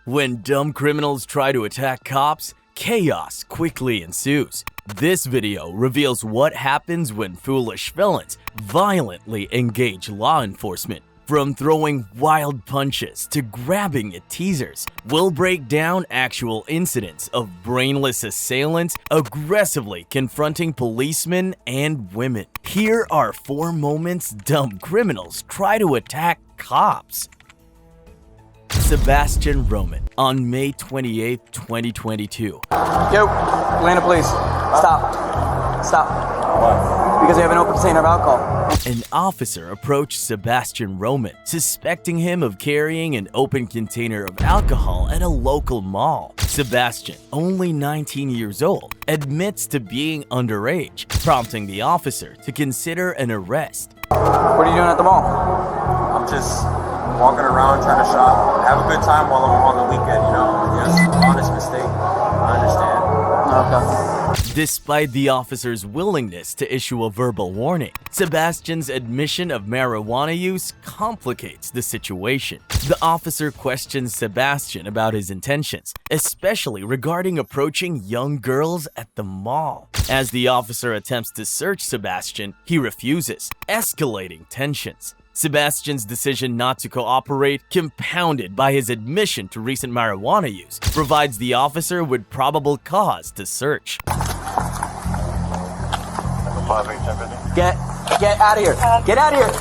When dumb criminals try to attack cops, chaos quickly ensues. This video reveals what happens when foolish felons violently engage law enforcement. From throwing wild punches to grabbing at teasers, we'll break down actual incidents of brainless assailants aggressively confronting policemen and women. Here are 4 moments dumb criminals try to attack cops. Sebastian Roman on May 28, 2022. Yo, Atlanta Police, stop. Stop. Because we have an open container of alcohol. An officer approached Sebastian Roman, suspecting him of carrying an open container of alcohol at a local mall. Sebastian, only 19 years old, admits to being underage, prompting the officer to consider an arrest. What are you doing at the mall? I'm just walking around trying to shop, have a good time while I'm on the weekend, you know. It's an honest mistake. I understand. Okay. Despite the officer's willingness to issue a verbal warning, Sebastian's admission of marijuana use complicates the situation. The officer questions Sebastian about his intentions, especially regarding approaching young girls at the mall. As the officer attempts to search Sebastian, he refuses, escalating tensions. Sebastian's decision not to cooperate, compounded by his admission to recent marijuana use, provides the officer with probable cause to search. Get out of here. Get out of here.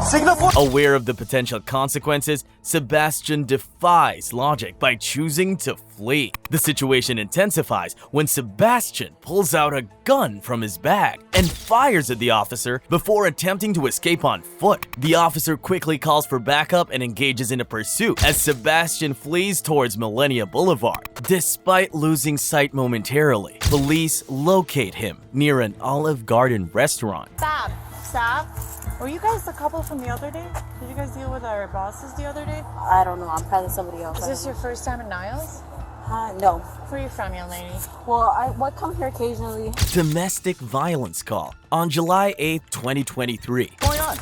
Signal for... Aware of the potential consequences, Sebastian defies logic by choosing to flee. The situation intensifies when Sebastian pulls out a gun from his bag and fires at the officer before attempting to escape on foot. The officer quickly calls for backup and engages in a pursuit as Sebastian flees towards Millennia Boulevard. Despite losing sight momentarily, police locate him near an Olive Garden restaurant. Stop. Were you guys the couple from the other day? Did you guys deal with our bosses the other day? I don't know. I'm probably somebody else. Is this your first time in Niles? No. Where are you from, young lady? Well, I come here occasionally. Domestic violence call on July 8, 2023. What's going on?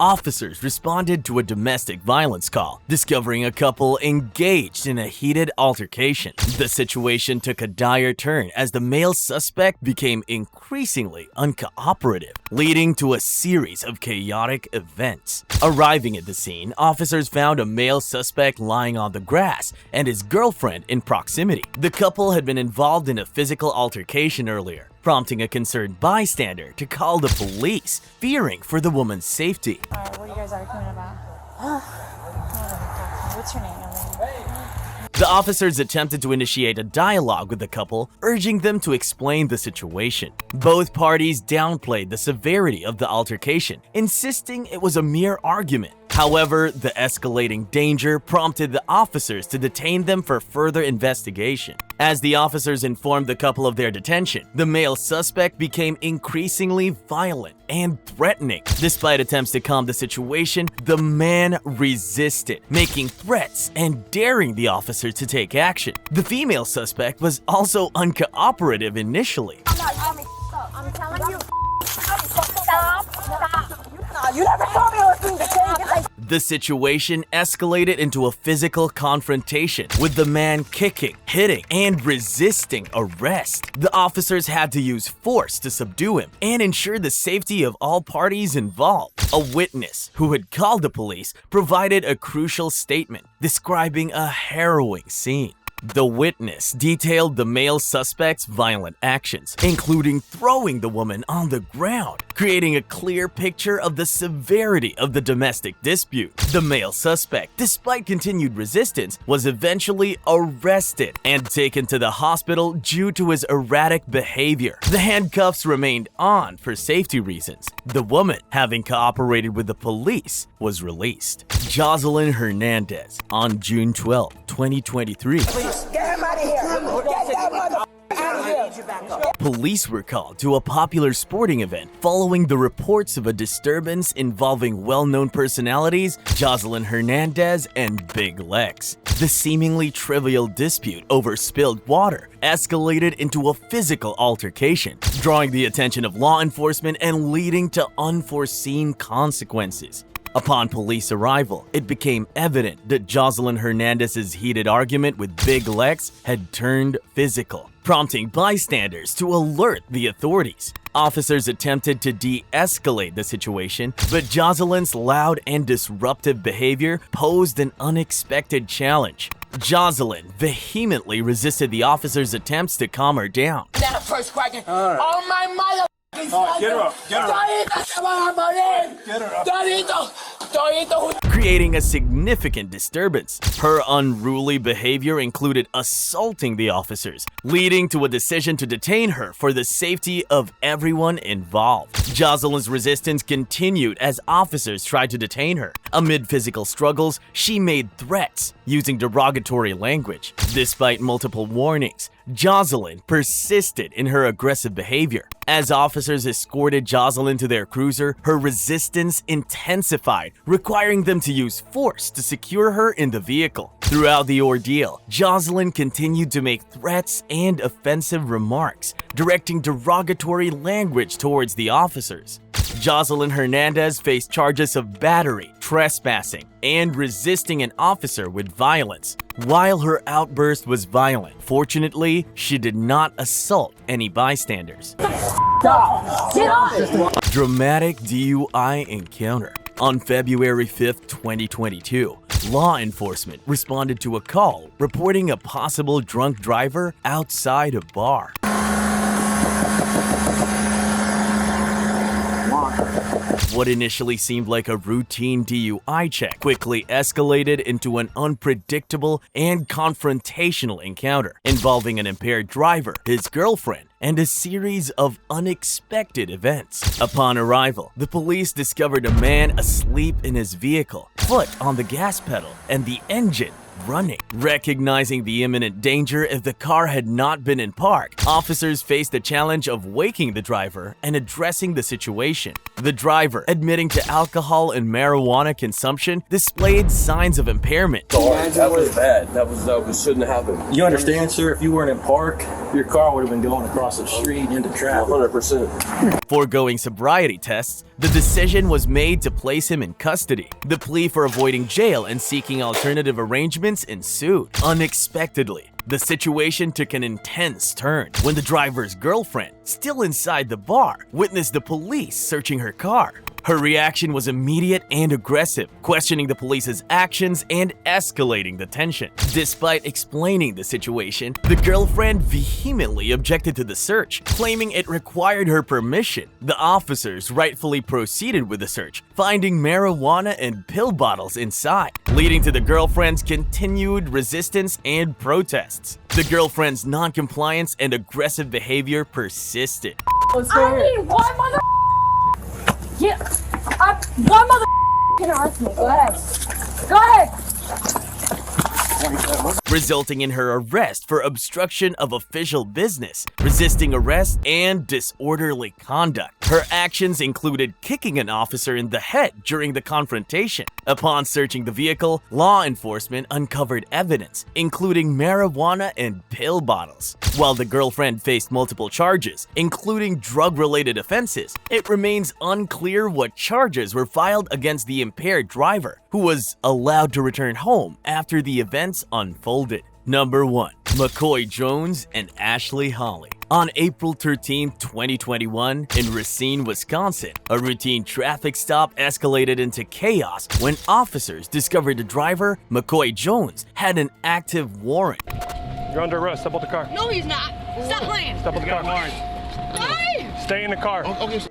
Officers responded to a domestic violence call, discovering a couple engaged in a heated altercation. The situation took a dire turn as the male suspect became increasingly uncooperative, leading to a series of chaotic events. Arriving at the scene, officers found a male suspect lying on the grass and his girlfriend in proximity. The couple had been involved in a physical altercation earlier, prompting a concerned bystander to call the police, fearing for the woman's safety. Alright, what are you guys arguing about? What's your name, young lady? The officers attempted to initiate a dialogue with the couple, urging them to explain the situation. Both parties downplayed the severity of the altercation, insisting it was a mere argument. However, the escalating danger prompted the officers to detain them for further investigation. As the officers informed the couple of their detention, the male suspect became increasingly violent and threatening. Despite attempts to calm the situation, the man resisted, making threats and daring the officers to take action. The female suspect was also uncooperative initially. I'm telling you. Stop. You never told me what things to say. The situation escalated into a physical confrontation, with the man kicking, hitting, and resisting arrest. The officers had to use force to subdue him and ensure the safety of all parties involved. A witness who had called the police provided a crucial statement describing a harrowing scene. The witness detailed the male suspect's violent actions, including throwing the woman on the ground, creating a clear picture of the severity of the domestic dispute. The male suspect, despite continued resistance, was eventually arrested and taken to the hospital due to his erratic behavior. The handcuffs remained on for safety reasons. The woman, having cooperated with the police, was released. Joselyn Hernandez on June 12, 2023. Get him out of here! Get that mother out of Police were called to a popular sporting event following the reports of a disturbance involving well-known personalities Joselyn Hernandez and Big Lex. The seemingly trivial dispute over spilled water escalated into a physical altercation, drawing the attention of law enforcement and leading to unforeseen consequences. Upon police arrival, it became evident that Joselyn Hernandez's heated argument with Big Lex had turned physical, prompting bystanders to alert the authorities. Officers attempted to de-escalate the situation, but Joselyn's loud and disruptive behavior posed an unexpected challenge. Joselyn vehemently resisted the officers' attempts to calm her down. That first cracking. Oh my mother. Get her up. Get her up. Creating a significant disturbance. Her unruly behavior included assaulting the officers, leading to a decision to detain her for the safety of everyone involved. Joselyn's resistance continued as officers tried to detain her. Amid physical struggles, she made threats using derogatory language. Despite multiple warnings, Joselyn persisted in her aggressive behavior. As officers escorted Joselyn to their cruiser, her resistance intensified, requiring them to use force to secure her in the vehicle. Throughout the ordeal, Joselyn continued to make threats and offensive remarks, directing derogatory language towards the officers. Joselyn Hernandez faced charges of battery, trespassing, and resisting an officer with violence. While her outburst was violent, fortunately, she did not assault any bystanders. Get off! Dramatic DUI encounter. On February 5, 2022, law enforcement responded to a call reporting a possible drunk driver outside a bar. What initially seemed like a routine DUI check quickly escalated into an unpredictable and confrontational encounter involving an impaired driver, his girlfriend, and a series of unexpected events. Upon arrival, the police discovered a man asleep in his vehicle, foot on the gas pedal, and the engine running. Recognizing the imminent danger if the car had not been in park, officers faced the challenge of waking the driver and addressing the situation. The driver, admitting to alcohol and marijuana consumption, displayed signs of impairment. That was bad. That shouldn't have happened. You understand, sir, if you weren't in park, your car would have been going across the street into traffic. 100%. Foregoing sobriety tests, the decision was made to place him in custody. The plea for avoiding jail and seeking alternative arrangements ensued. Unexpectedly, the situation took an intense turn when the driver's girlfriend, still inside the bar, witnessed the police searching her car. Her reaction was immediate and aggressive, questioning the police's actions and escalating the tension. Despite explaining the situation, the girlfriend vehemently objected to the search, claiming it required her permission. The officers rightfully proceeded with the search, finding marijuana and pill bottles inside, leading to the girlfriend's continued resistance and protests. The girlfriend's non-compliance and aggressive behavior persisted. I need one mother. Get up. One mother can ask me. Go ahead. Go ahead. Resulting in her arrest for obstruction of official business, resisting arrest, and disorderly conduct. Her actions included kicking an officer in the head during the confrontation. Upon searching the vehicle, law enforcement uncovered evidence, including marijuana and pill bottles. While the girlfriend faced multiple charges, including drug-related offenses, it remains unclear what charges were filed against the impaired driver, who was allowed to return home after the events unfolded. Number 1. McCoy Jones and Ashley Holly. On April 13, 2021, in Racine, Wisconsin, a routine traffic stop escalated into chaos when officers discovered the driver, McCoy Jones, had an active warrant. You're under arrest. Step out the car. No, he's not. Stop playing. Step out the car. Why? Stay in the car.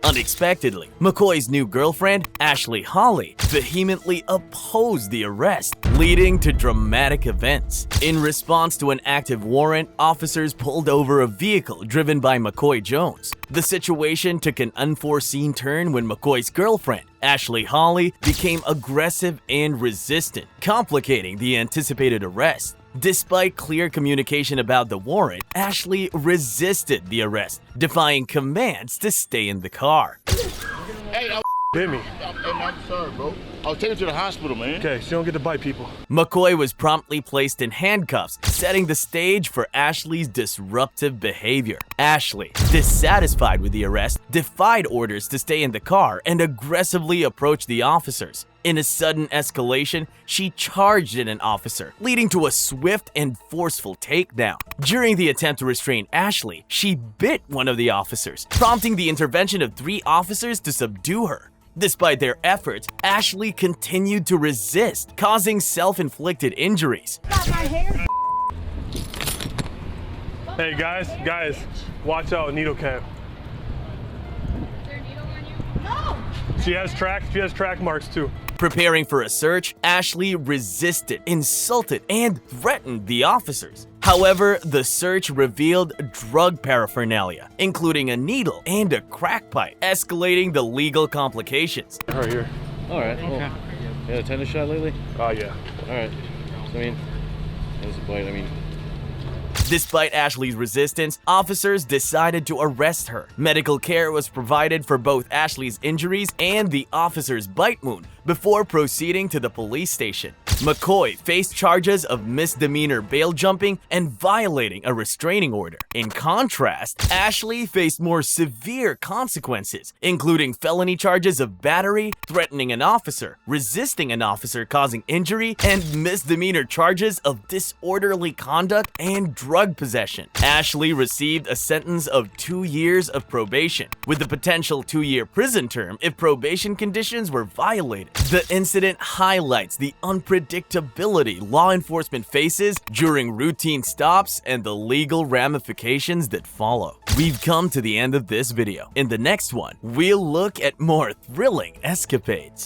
Unexpectedly, McCoy's new girlfriend, Ashley Holly, vehemently opposed the arrest, leading to dramatic events. In response to an active warrant, officers pulled over a vehicle driven by McCoy Jones. The situation took an unforeseen turn when McCoy's girlfriend, Ashley Holly, became aggressive and resistant, complicating the anticipated arrest. Despite clear communication about the warrant, Ashley resisted the arrest, defying commands to stay in the car. Hey, Hit me. I'm sorry, bro. I'll take you to the hospital, man. Okay, so you don't get to bite people. McCoy was promptly placed in handcuffs, setting the stage for Ashley's disruptive behavior. Ashley, dissatisfied with the arrest, defied orders to stay in the car and aggressively approached the officers. In a sudden escalation, she charged at an officer, leading to a swift and forceful takedown. During the attempt to restrain Ashley, she bit one of the officers, prompting the intervention of 3 officers to subdue her. Despite their efforts, Ashley continued to resist, causing self-inflicted injuries. Hey guys, watch out, needle cam. Is there a needle on you? No! She has track marks too. Preparing for a search, Ashley resisted, insulted, and threatened the officers. However, the search revealed drug paraphernalia, including a needle and a crack pipe, escalating the legal complications. Right here. All right. Cool. You had a tetanus shot lately? Oh yeah. All right. So, I mean, that was a bite. I mean, Despite Ashley's resistance, officers decided to arrest her. Medical care was provided for both Ashley's injuries and the officer's bite wound before proceeding to the police station. McCoy faced charges of misdemeanor bail jumping and violating a restraining order. In contrast, Ashley faced more severe consequences, including felony charges of battery, threatening an officer, resisting an officer causing injury, and misdemeanor charges of disorderly conduct and drug possession. Ashley received a sentence of 2 years of probation, with the potential 2-year prison term if probation conditions were violated. The incident highlights the unpredictability law enforcement faces during routine stops and the legal ramifications that follow. We've come to the end of this video. In the next one, we'll look at more thrilling escapades.